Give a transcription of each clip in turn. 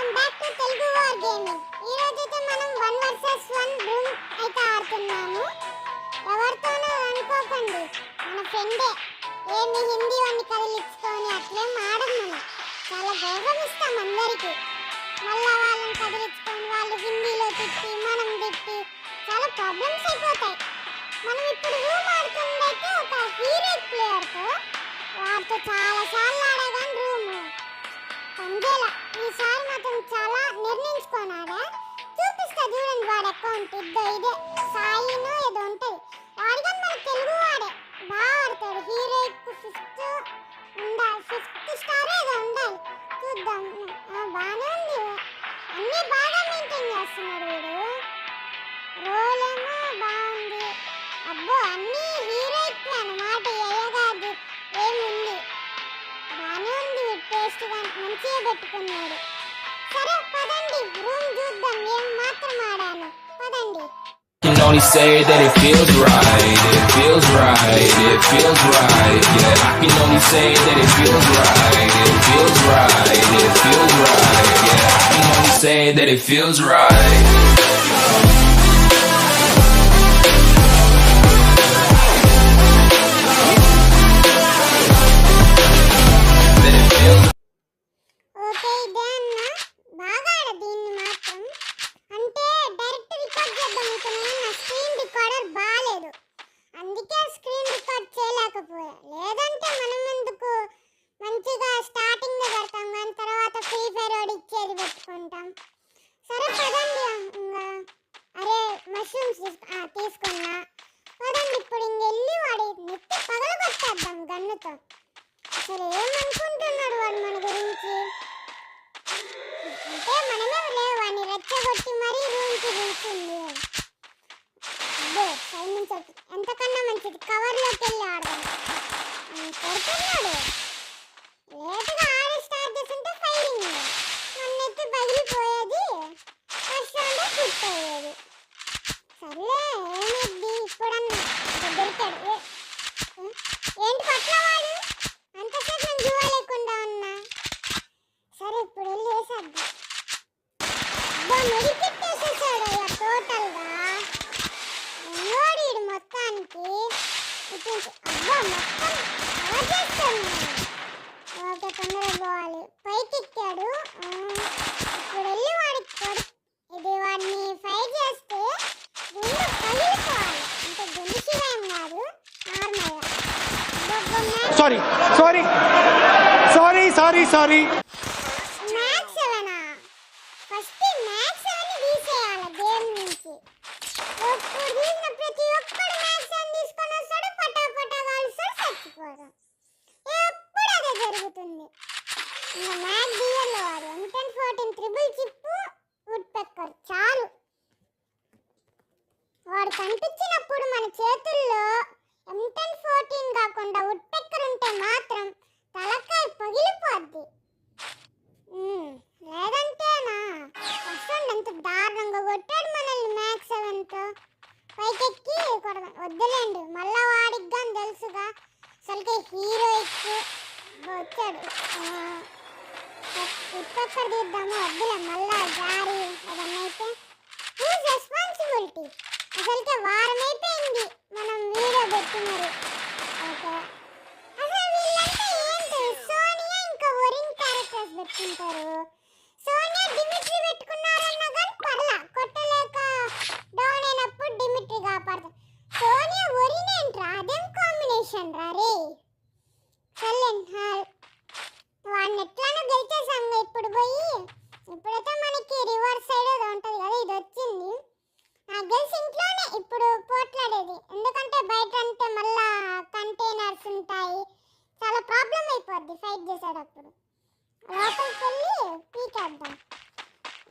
Welcome back to Telugu war gaming. ఈ రోజు అయితే మనం 1 వర్సెస్ 1 రూమ్ అయితే ఆడుతున్నాము. ఎవరితోనో అనుకోకండి, మన ఫ్రెండే. ఏంది హిందీ వాడిని కదిలించుకొని అట్లేం ఆడం మనం. చాలా గౌరవం ఇస్తాం అందరికి. మళ్ళా వాళ్ళని కదిలించుకొని వాళ్ళు హిందీలో తిట్టి మనం తిట్టి చాలా ప్రాబ్లమ్స్ అయిపోతాయి. మనం ఇప్పుడు రూమ్ ఆడుతుందైతే ఒక హీరో ప్లేయర్తో, వాడితో చాలా సార్లు ఆడగానే రూమ్ పంజేల. ఈసారి మాత్రం చాలా నిర్ణయించుకున్నాడే. చూపిస్తా చూడండి వాడి అకౌంట్. ఇదే సాయినో ఏదో ఉంటుంది వాడిగా. మన తెలుగు వాడే బాగా ఆడతాడు. హీరోయిక్ ఫిఫ్త్ ఉండాలి, 5th స్టార్ ఏదో ఉండాలి. చూద్దాం. బాగానే ఉంది, అన్నీ బాగా మెయింటైన్ చేస్తున్నాడు వీడు. రోల్ ఏమో బాగుంది. అబ్బో అన్నీ హీరోయిక్ అన్నమాట. ఎయ్యగాదు ఏముంది, బాగానే ఉంది. టేస్ట్ మంచిగా పెట్టుకున్నాడు. సరే పదండి రూమ్ చూద్దాం. ఏం మాత్రం ఆడాను, పదండి. Can only say that it feels right, it feels right, it feels right, yeah. I can only say that it feels right, it feels right, it feels right, yeah. I can only say that it feels right. Okay ఇదే అన్న, బాగా ఆడ దీన్ని మాత్రం. అంటే direct record చేద్దాం అనుకున్నాను, నా స్క్రీన్ రికార్డర్ బాగాలేదు, అందుకే స్క్రీన్ రికార్డ్ చేయలేకపోయా. లేదంటే మనం ఎందుకు మంచిగా స్టార్టింగ్ పెడతాం కానీ తర్వాత ఫ్రీ ఫైర్ వాడు ఇచ్చేది పెట్టుకుంటాం. సరే పదండి. అరే మష్రూమ్స్ తీసుకున్నా. పదండి ఇప్పుడు ఇంకెళ్ళి వాడి నెత్తి పగలగొట్టేద్దాం గన్నుతో. అసలు ఏమనుకుంటున్నాడు వాడు మన గురించి? అంటే మనమే వాడిని రెచ్చగొట్టి మరీ రూమ్కి పిలిచింది. అబ్బో సైడ్ నుంచి ఎంతకన్నా మంచిది కవర్లోకి వెళ్ళి ఆడదాం. కొడుతున్నాడు. లేటుగా ఆడి స్టార్ట్ చేస్తుంటే ఫైరింగ్ నన్నెత్తి పగిలిపోయేది, ఫస్ట్ రౌండే క్విట్ అయ్యేది. సర్లే ఏమిద్ది ఇప్పుడన్నా దొరికాడు. ఏంటి పట్లవాడు అంతసేపు నేను జువా లేకుండా ఉన్నా. సరే ఇప్పుడు వెళ్ళి వేసేద్దాం. మెడికెట్ వేసేసాడు అయ్యా టోటల్గా. ఉన్నోడు మొత్తానికి అబ్బా మొత్తం కవర్ చేస్తాడు. ఓకే తొందరగా పోవాలి. పైకి ఎక్కాడు. ఇప్పుడు వెళ్ళి వాడికి ఇది వాడిని ఫైట్ చేస్తే గుండు పగిలిపోవాలి. అంటే గుండు శివేం కాదు, నార్మల్గా. సారీ మ్యాక్స్ 7 ఫస్ట్ మ్యాక్స్ 7 తీసేయాలి గేమ్ నుంచి. ఒక్కడు తీసిన ప్రతి ఒక్కడు మ్యాక్స్ 7 తీసుకొని వస్తాడు, పటాపటా కాలుస్తాడు, చచ్చిపోతాడు. ఎప్పుడు అదే జరుగుతుంది. ఇంకా మ్యాక్ డియర్లో వాడు M1014 ట్రిపుల్ చిప్ వుడ్ పెక్కర్ చాలు. వాడు కనిపించినప్పుడు మన చేతుల్లో M1014 కాకుండా వుడ్ పెక్కర్ ఉంటే మాత్రం తలకాయ పగిలిపోద్ది. లేదంటేనా వస్తుంది. ఎంత దారుణంగా కొట్టాడు మనల్ని మ్యాక్స్ 7తో. పైకెక్కి కొడదాం. వద్దులేండి మళ్ళా వాడికి కానీ తెలుసుగా. అసలుకే హీరోయిక్ వచ్చాడు. ఇప్పక్కడ తీద్దాము. వద్దులే మళ్ళా జారి ఏదన్నా అయితే. Whose responsibility? అసలుకే వారం అయిపోయింది మనం వీడియో పెట్టి మరి. ఓకే అసలు వీళ్ళంతా ఏంటి? సోనియా ఇంకా ఒరిన్ క్యారెక్టర్స్ పెట్టుకుంటారు. సోనియా డిమిట్రీ పెట్టుకున్నారన్న కానీ పర్లా, కొట్టలేక డౌన్ అయినప్పుడు డిమిట్రీ కాపాడుతారు. సోనియా ఒరిన్ ఏంట్రా? అదేం కాంబినేషన్ రా రే. సైలెంట్ వాడిని ఎట్లానో గెలిచేసాం. ఇప్పుడు పోయి ఇప్పుడైతే మనకి రివర్స్ సైడ్ ఏదో ఉంటుంది కదా, ఇది వచ్చింది. నాకు తెలిసి ఇంట్లోనే ఇప్పుడు పోట్లాడేది. ఎందుకంటే బయట అంటే మళ్ళా కంటైనర్స్ ఉంటాయి, చాలా ప్రాబ్లం అయిపోద్ది ఫైట్ చేసేటప్పుడు. లోపలికి వెళ్ళి పీకేద్దాం.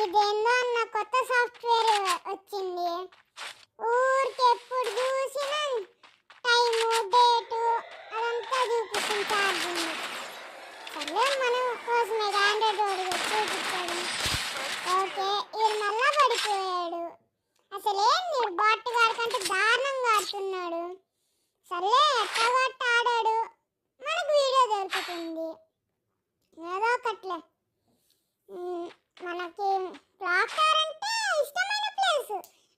ఇదేందో అన్న కొత్త సాఫ్ట్వేర్ వచ్చింది. ఊరికి ఎప్పుడు చూసినా టైము డేటు అదంతా చూపిస్తుంది ఛార్జింగ్. సర్లే మనం కోసమే ఆండ్రాయిడ్ మనకి క్లాక్ టవర్ అంటే ఇష్టమైన ప్లేస్.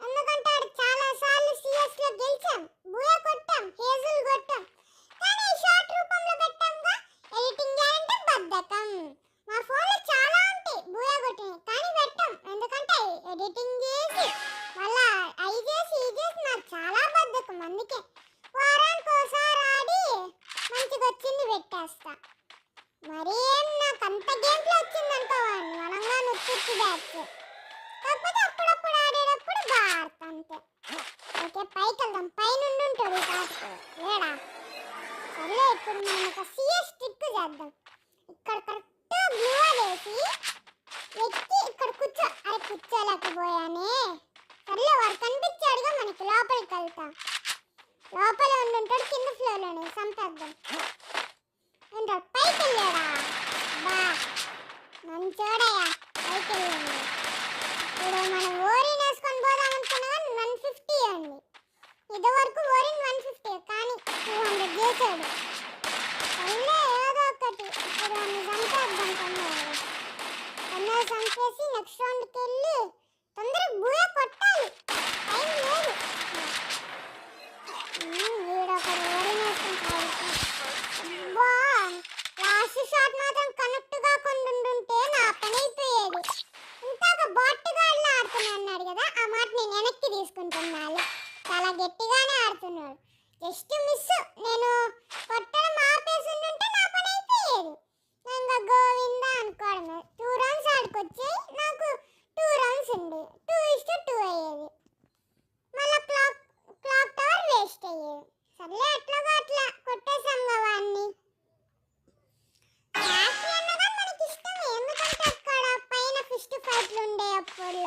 ఎందుకంటే ఆడ చాలా సార్లు సిఎస్ లో గెలిచాం, బూయా కొట్టాం, హేజుల్ కొట్టాం. కానీ షార్ట్ రూపంలో పెట్టాంగా, ఎడిటింగ్ చేయాలంటే బద్ధకం. మా ఫోన్లో చాలా ఉంటాయి బూయా కొట్టినవి, కానీ పెట్టాం. ఎందుకంటే ఎడిటింగ్ చేసి మళ్ళా అవి చేసి ఇది చేసి నాకు చాలా బద్ధకం. అందుకే వారానికి ఒకసారి ఆడి మంచిగా వచ్చింది పెట్టేస్తా. మరి ఏం నాకు అంత గేమ్లో వచ్చింది అనుకోవాలి, మనంగా నొచ్చి బ్యాచ్. కాకపోతే అప్పుడప్పుడు ఆడేటప్పుడు బాగా ఆడతా అంతే. ఓకే, పైకి వెళ్దాం. పైనుండి ఉంటాడు కాదు లేడా. సర్లే, ఇప్పుడు మనం ఒక సిఎస్ ట్రిక్ చేద్దాం. ఇక్కడ కరెక్ట్గా గ్లూ వేసి ఎక్కి ఇక్కడ కూర్చో. అరే కూర్చోలేకపోయానే. సర్లే, వాడు కనిపించాడుగా మనకి. లోపలికి వెళ్తా. లోపల ఉండుంటాడు, కింద ఫ్లోర్లోనే. సంపేద్దాం. ఉంటాడు. పైకి వెళ్ళాడా? బా మంచోడయ్యా, పైకి వెళ్ళండి. ఇప్పుడు మనం ఓరిన్ వేసుకొని పోదాం అనుకున్నా కానీ 150 అండి. ఇదివరకు ఓరిన్ 150, కానీ 200 చేశాడు. సర్లే, ఏదో ఒకటి. ఇప్పుడు వాడిని చంపేద్దాం. తొందరగా చంపేసి నెక్స్ట్ రౌండ్కి వెళ్ళి తొందరగా బూయా కొట్టాలి. టైం లేదు. వీడొకడు ఓరిన్ వేసుకొని బా లాస్ట్ షాట్ మాత్రం కనెక్ట్ కాకుండా ఉంటే నా పని అయిపోయేది. ఇంతాక బాట్టుగాడిలా ఆడుతున్నాడు కదా, ఆ మాట నేను వెనక్కి తీసుకుంటున్నాను. చాలా గట్టిగానే ఆడుతున్నాడు. Just miss. నేను కొట్టడం ఆపేసి ఉంటే నా పని అయిపోయేది. ఇంకా గోవిందా అనుకోవడమే. 2 రౌండ్స్ ఆడుకొచ్చాయి. నాకు 2 రౌండ్స్ ఉంది. 2:2 అయ్యేది. మళ్ళీ క్లాక్ టవర్ వేస్ట్ అయ్యేది. సర్లే, ఎట్లాగో అట్లా కొట్టేసాం వాడిని. రాఖీ అన్నగా మనకి ఇష్టమే. ఎందుకంటే అక్కడ పైన ఫిస్ట్ ఫైట్లు ఉండే. అప్పుడు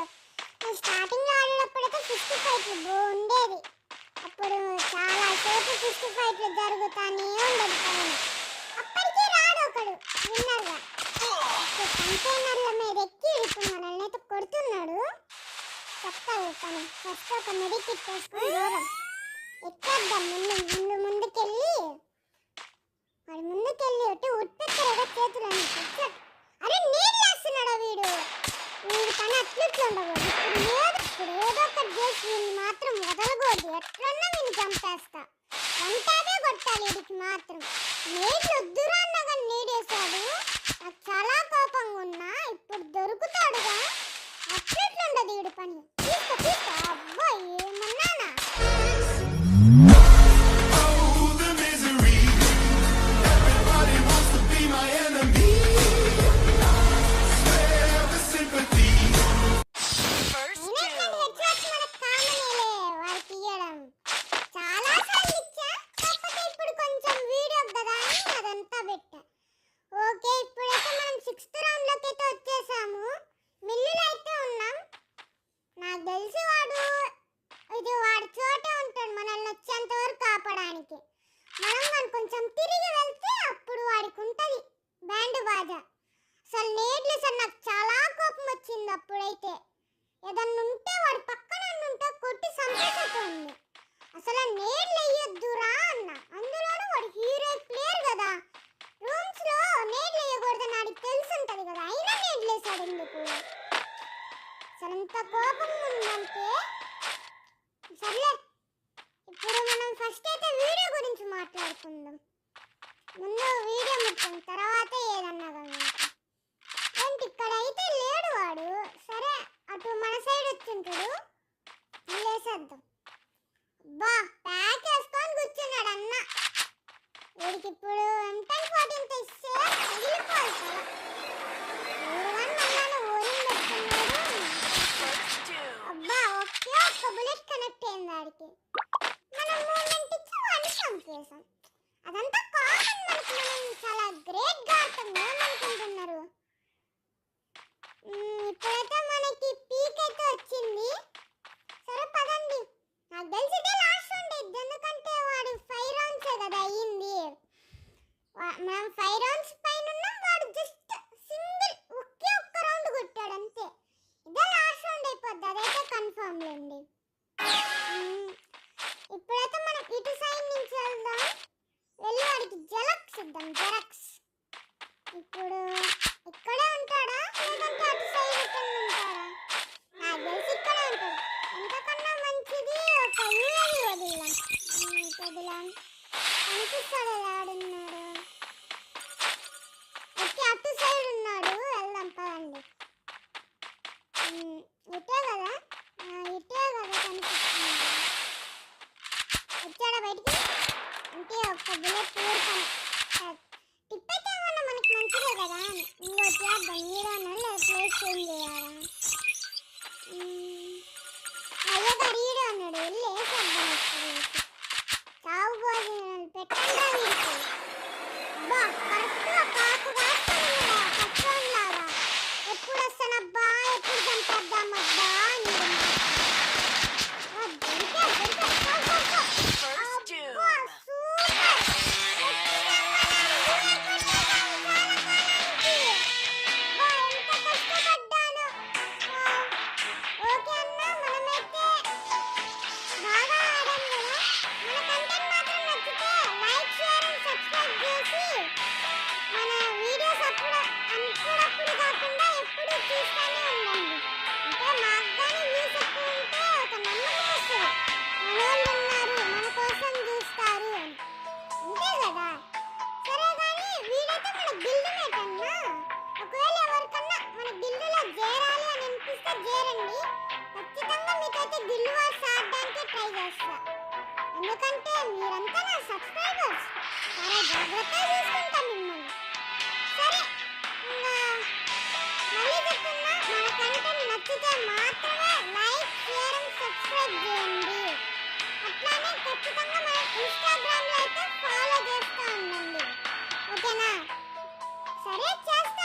స్టార్టింగ్లో ఆడేటప్పుడైతే ఫిస్ట్ ఫైట్లు బాగుండేది. అప్పుడు చాలా సేపు ఫిస్ట్ ఫైట్లు జరుగుతానే ఉండేది పైన. అప్పటికే రాడు ఒకడు విన్నర్గా. కంటైనర్ల మీద ఎక్కి ఇప్పుడు మనల్ని అయితే కొడుతున్నాడు. చెప్తాడు పని. ఫస్ట్ ఒక మెడికిట్ వేసుకొని దూరం ఎక్కేద్దాం. ముందుకెళ్ళి వాడు ముందుకెళ్ళి ఒకటి ఉత్పత్తిగా చేతులు అని. అరే నీళ్ళు వేస్తున్నాడా వీడు పని అట్లట్లు ఉండకూడదు. ఇప్పుడు ఏదో ఒకటి చేసి వీడిని మాత్రం వదలకూడదు. ఎట్లన్నా వీడిని చంపేస్తా. వంటాదే కొట్టాలి వీడికి మాత్రం. నీళ్ళు వద్దురా అన్నా కానీ నీడేశాడు. నాకు చాలా కోపంగా ఉన్నా. ఇప్పుడు దొరుకుతాడుగా. అట్లట్లుండదు వీడి పని. తీసుకో. అబ్బా ఏమన్నానా. ఓకే, ఇప్పుడైతే మనం 6th రౌండ్లోకి అయితే వచ్చేసాము. మిల్లులో అయితే ఉన్నాం. నాకు తెలిసి వాడు చోటే ఉంటాడు మనల్ని వచ్చేంత వరకు కాపాడడానికి. మనం కానీ కొంచెం తిరిగి వెళ్తే అప్పుడు వాడికి ఉంటుంది బ్యాండ్ బాజా. అసలు నేడ్లు సార్ నాకు చాలా కోపం వచ్చింది. అప్పుడైతే ఏదన్నా ఉంటే వాడి పక్కన ఉంటే కొట్టి చంపేసేటోంది. అసలు నేడ్లు వేయొద్దురా అన్న. అందులోనూ వాడు హీరో ప్లేయర్ కదా. రూమ్స్ లో నేడ్లు వేయకూడదని వాడికి తెలిసి ఉంటుంది కదా, అయినా నేడ్లు వేసాడు ఎందుకు? అసలు ఎంత కోపం ఉందంటే. సర్లే, ఇప్పుడు మనం ఫస్ట్ అయితే వీడియో గురించి మాట్లాడుకుందాం. ముందు వీడియో ముఖ్యం, తర్వాత ఏదన్నా కానీ. ఏంటి ఇక్కడ అయితే లేడు వాడు. సరే, అటు మన సైడ్ వచ్చింటాడు. వేసేద్దాం. బా ప్యాక్ వేసుకొని కూర్చున్నాడు అన్న. వీడికి ఇప్పుడు M1014 ఇస్తే తగిలిపోవాలి కదా. అబ్బా ఒకే ఒక్క బుల్లెట్ కనెక్ట్ అయింది వాడికి. మనం మూమెంట్ ఇచ్చి వాడిని చంపేసాం. అదంతా కామన్ మనకి. మనం చాలా గ్రేట్ గా ఆడతాం ఏమనుకుంటున్నారు. ఇప్పుడైతే మనకి పీక్ అయితే వచ్చింది. సరే పదండి. నాకు తెలిసి ఇదే లాస్ట్ రౌండ్ అయింది. ఎందుకంటే వాడు 5 రౌండ్సే కదా అయ్యింది. మనం 5 రౌండ్స్ పైన ఉన్నాం. వాడు జస్ట్ సింగిల్ ఒకే ఒక్క రౌండ్ కొట్టాడు అంతే. ఇదే లాస్ట్ రౌండ్ అయిపోద్ది, అదైతే కన్ఫర్మ్ లేండి. ఇప్పుడైతే మనం ఇటు సైడ్ నుంచి వెళ్దాం. వెళ్ళి వాడికి జెరాక్స్ ఇద్దాం. జెరాక్స్ ఇప్పుడు ఇక్కడే ఉంటాడా లేదంటే అటు సైడ్ ఏం చేయాలా? అయ్యో గరీడు అన్నాడు, వెళ్ళి వేసేద్దాం ఇప్పుడు. చావు భోజనాలు పెట్టండి వీరికి. అబ్బా కరెక్ట్గా కాకు కాస్తున్నాడా పచ్చోన్లాగా. ఎప్పుడు వస్తానబ్బా, ఎప్పుడు చంపేద్దామబ్బా అని ఎందుకంటే మీరంతా నా సబ్స్క్రైబర్స్. చాలా జాగ్రత్తగా చూసుకుంటాం మిమ్మల్ని. సరే, మళ్ళీ చెప్తున్నా, మన కంటెంట్ నచ్చితే మాత్రమే లైక్, షేర్ అండ్ సబ్స్క్రైబ్ చేయండి. అట్లానే ఖచ్చితంగా మన ఇన్స్టాగ్రామ్లో అయితే ఫాలో చేస్తూ ఉండండి. ఓకేనా? సరే చేస్తాం.